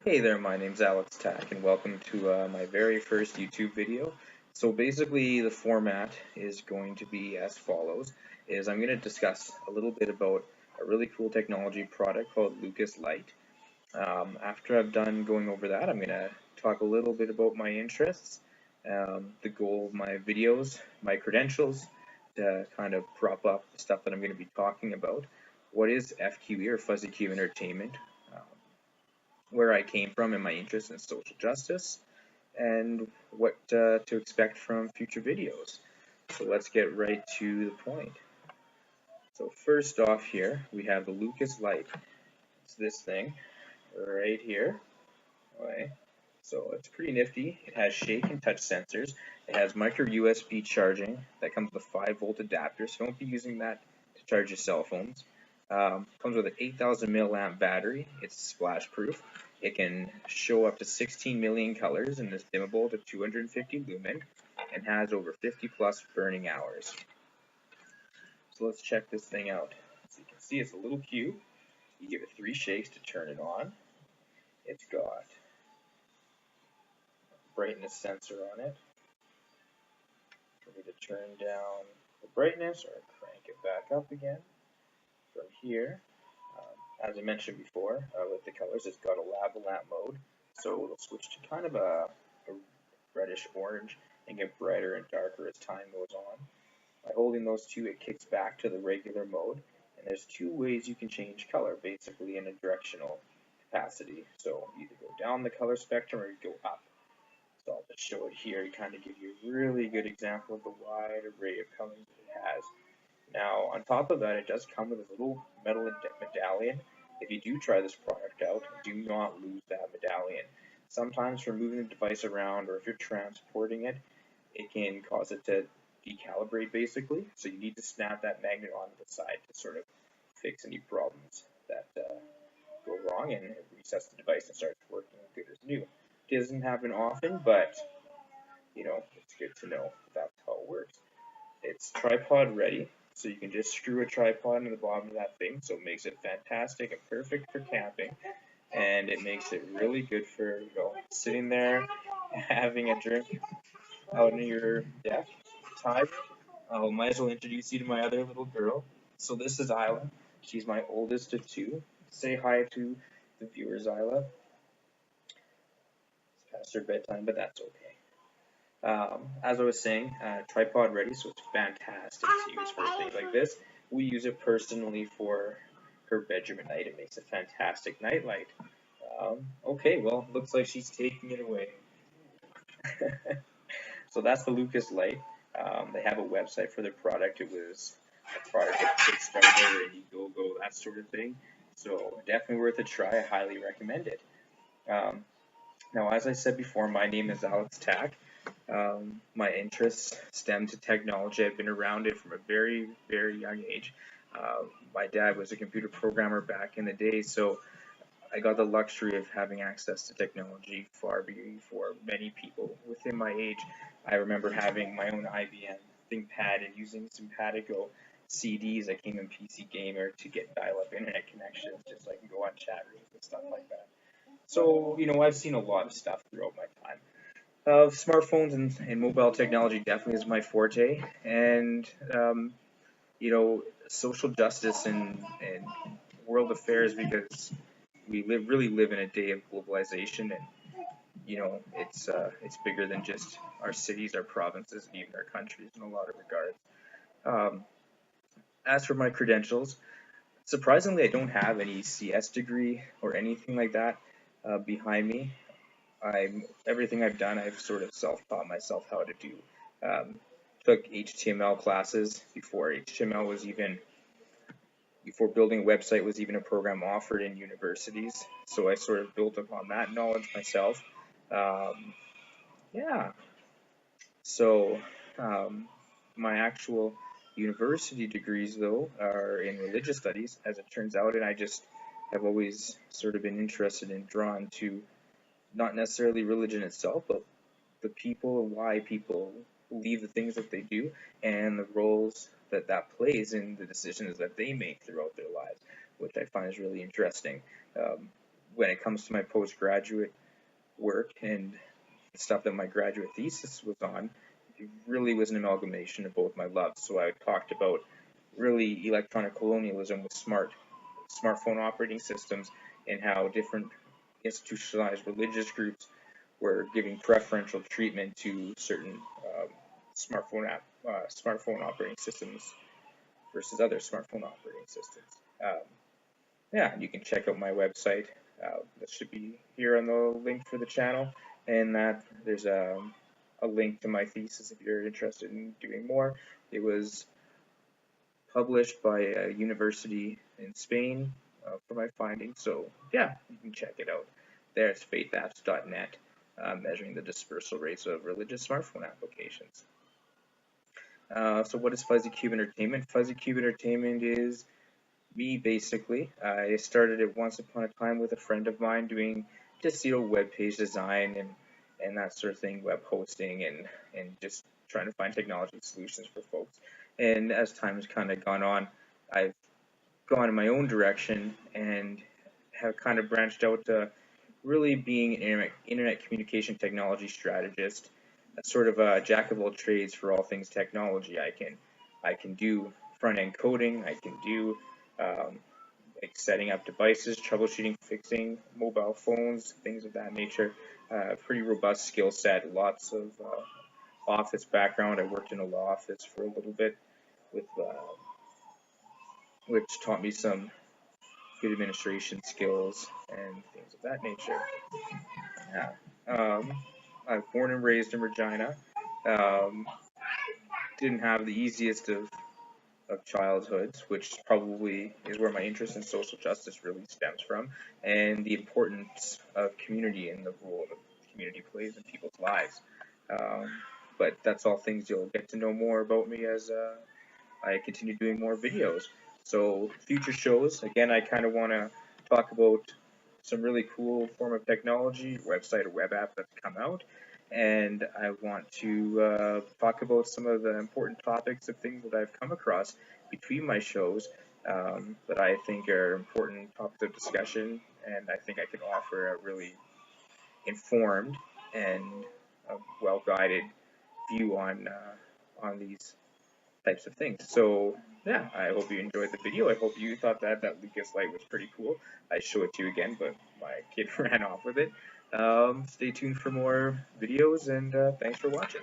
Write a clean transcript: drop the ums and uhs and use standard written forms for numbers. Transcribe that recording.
Hey there, my name's Tkach and welcome to my very first YouTube video. So basically the format is going to be as follows, is I'm going to discuss a little bit about a really cool technology product called Lucis Light. After I've done going over that, I'm going to talk a little bit about my interests, the goal of my videos, my credentials, to kind of prop up the stuff that I'm going to be talking about. What is FQE or Fuzzy Cube Entertainment? Where I came from and my interest in social justice, and what to expect from future videos. So let's get right to the point. So first off here, we have the Lucis Light. It's this thing right here. Okay. So it's pretty nifty. It has shake and touch sensors. It has micro USB charging that comes with a 5-volt adapter, so don't be using that to charge your cell phones. Comes with an 8,000 milliamp battery. It's splash proof. It can show up to 16 million colors and is dimmable to 250 lumen and has over 50 plus burning hours. So let's check this thing out. So you can see it's a little cube. You give it 3 shakes to turn it on. It's got a brightness sensor on it. For me to turn down the brightness or crank it back up again. From here, as I mentioned before, with the colors, it's got a lava lamp mode, so it'll switch to kind of a reddish orange and get brighter and darker as time goes on. By holding those two, it kicks back to the regular mode, and there's 2 ways you can change color, basically in a directional capacity. So either go down the color spectrum or you go up. So I'll just show it here to kind of give you a really good example of the wide array of colors that it has. Now, on top of that, it does come with a little metal medallion. If you do try this product out, do not lose that medallion. Sometimes for moving the device around or if you're transporting it, it can cause it to decalibrate basically. So you need to snap that magnet onto the side to sort of fix any problems that go wrong, and it resets the device and starts working good as new. It doesn't happen often, but it's good to know that's how it works. It's tripod ready, so you can just screw a tripod into the bottom of that thing, so it makes it fantastic and perfect for camping, and it makes it really good for sitting there having a drink out in your deck. Ty, I might as well introduce you to my other little girl. So this is Isla. She's my oldest of 2. Say hi to the viewers, Isla. It's past her bedtime, but that's okay. As I was saying, tripod ready, so it's fantastic to use for things like this. We use it personally for her bedroom at night. It makes a fantastic night light. Okay, well, looks like she's taking it away. So that's the Lucis Light. They have a website for their product. It was a product at Kickstarter, Indiegogo, that sort of thing. So definitely worth a try. I highly recommend it. Now, as I said before, my name is Tkach. My interests stem to technology. I've been around it from a very, very young age. My dad was a computer programmer back in the day, so I got the luxury of having access to technology far before many people within my age. I remember having my own IBM ThinkPad and using Simpatico CDs that came in PC Gamer to get dial-up internet connections, just so I can go on chat rooms and stuff like that. So, I've seen a lot of stuff throughout my time. Smartphones and mobile technology definitely is my forte, and social justice and world affairs, because we really live in a day of globalization, and it's bigger than just our cities, our provinces, and even our countries in a lot of regards. As for my credentials, surprisingly, I don't have any CS degree or anything like that behind me. Everything I've done, I've sort of self-taught myself how to do. Took HTML classes before building a website was even a program offered in universities. So I sort of built upon that knowledge myself. Yeah. So my actual university degrees, though, are in religious studies, as it turns out, and I just have always sort of been interested and drawn to not necessarily religion itself, but the people and why people believe the things that they do and the roles that plays in the decisions that they make throughout their lives, which I find is really interesting. when it comes to my postgraduate work and the stuff that my graduate thesis was on, it really was an amalgamation of both my loves. So I talked about really electronic colonialism with smartphone operating systems and how different institutionalized religious groups were giving preferential treatment to certain smartphone operating systems versus other smartphone operating systems. Yeah, you can check out my website. That should be here on the link for the channel, and that there's a link to my thesis if you're interested in doing more. It was published by a university in Spain for my findings, so yeah, you can check it out. There's faithapps.net, measuring the dispersal rates of religious smartphone applications. So what is Fuzzy Qube Entertainment? Fuzzy Qube Entertainment is me, basically. I started it once upon a time with a friend of mine doing just, web page design and that sort of thing, web hosting, and just trying to find technology solutions for folks. And as time has kind of gone on, I've gone in my own direction and have kind of branched out to really being an internet communication technology strategist, a sort of a jack of all trades for all things technology. I can do front end coding, I can do like setting up devices, troubleshooting, fixing mobile phones, things of that nature. Pretty robust skill set, lots of office background. I worked in a law office for a little bit, with which taught me some good administration skills and things of that nature. Yeah. I was born and raised in Regina. Didn't have the easiest of childhoods, which probably is where my interest in social justice really stems from, and the importance of community and the role that community plays in people's lives. But that's all things you'll get to know more about me as I continue doing more videos. So future shows, again, I kind of want to talk about some really cool form of technology, website or web app that's come out, and I want to talk about some of the important topics of things that I've come across between my shows that I think are important topics of discussion, and I think I can offer a really informed and well-guided view on these types of things. So yeah, I hope you enjoyed the video. I hope you thought that Lucas light was pretty cool. I show it to you again, but my kid ran off with it. Stay tuned for more videos, and thanks for watching.